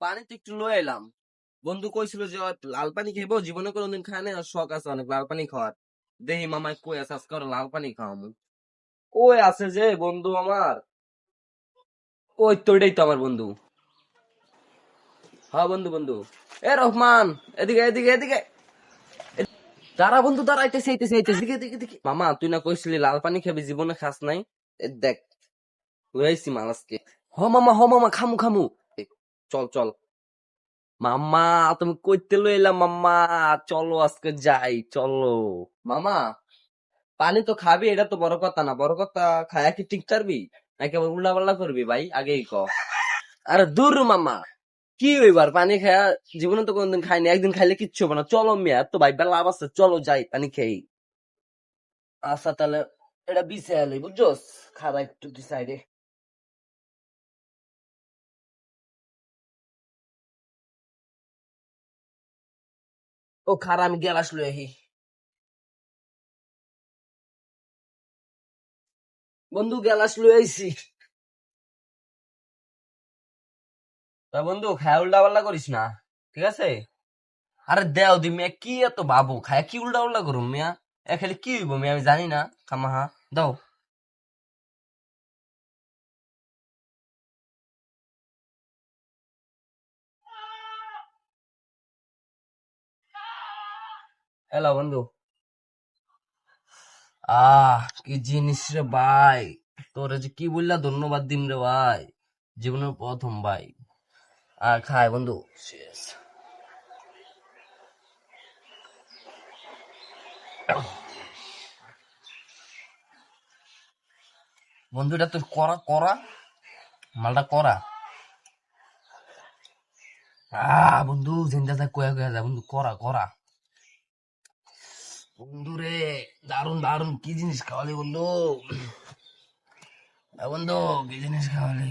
পানি তো একটু লয়ে এলাম। বন্ধু কইছিল যে লাল পানি খাইবো, জীবনে কোনোদিন খায় না, আর শখ আছে অনেক লাল পানি খাওয়ার। দেহি মামাই কই আছে আজকে ওরে লাল পানি খাওয়ামু। কই আছে যে বন্ধু আমার? ওই তো এটাই তো আমার বন্ধু। হ্যাঁ বন্ধু বন্ধু। এ রহমান, এদিকে এদিকে এদিকে। দাঁড়া বন্ধু, দাঁড়া, আইতেছে আইতেছে আইতেছে, দিকে দিকে দিকে। মামা তুই না কইছিলি লাল পানি খাবি, জীবনে খাস নাই? দেখ, লইছি মাল আজকে। হ মামা, খামু খামু। এ, চল চল। মাম্মা, তুমি কইতে লইলাম মাম্মা। চলো আজকে যাই, চলো। মামা, পানি তো খাবি, এটা তো বড় কথা না। বড় কথা, খায়া কি ঠিক পারবি নাকি আবার উল্টা পাল্টা করবি ভাই, আগেই ক। আরে দূর মামা, কি হইবার পানি খায়া? জীবনে তো কোনদিন খাইনি, একদিন খাইলে কিচ্ছু হবে না। চলো মিয়া, তো ভাই বেলা লাভ আছে, চলো যাই পানি খেই। আচ্ছা তাহলে, এটা বিছে আলি বুঝছস। খারা একটু তুই সাইডে। ও খারা, আমি গেলাস লই আহি। বন্ধু গেলাস লই আইছি। তা বন্ধু খায়া উল্টা পাল্টা করিস না, ঠিক আছে? আরে দেও দি মিয়া, কি এত বাবু, খায় কি উল্টা উল্টা করুম মিয়া? এ খালি কি হইব মিয়া, আমি জানি না। খামাহা দাও। এলো বন্ধু। কি জিনিস রে ভাই। তোরে যে কি বললা ধন্যবাদ দিম রে ভাই। জীবনের প্রথম ভাই। আর খায় বন্ধু। শেষ। বন্ধু এটা তোর করা করা, মালটা করা। বন্ধু জিন্দা থাক, কয়া কয়া যা বন্ধু, করা করা। বন্ধু রে, দারুন দারুন, কি জিনিস খাওয়ালি বন্ধু। বন্ধু, কি জিনিস খাওয়ালি।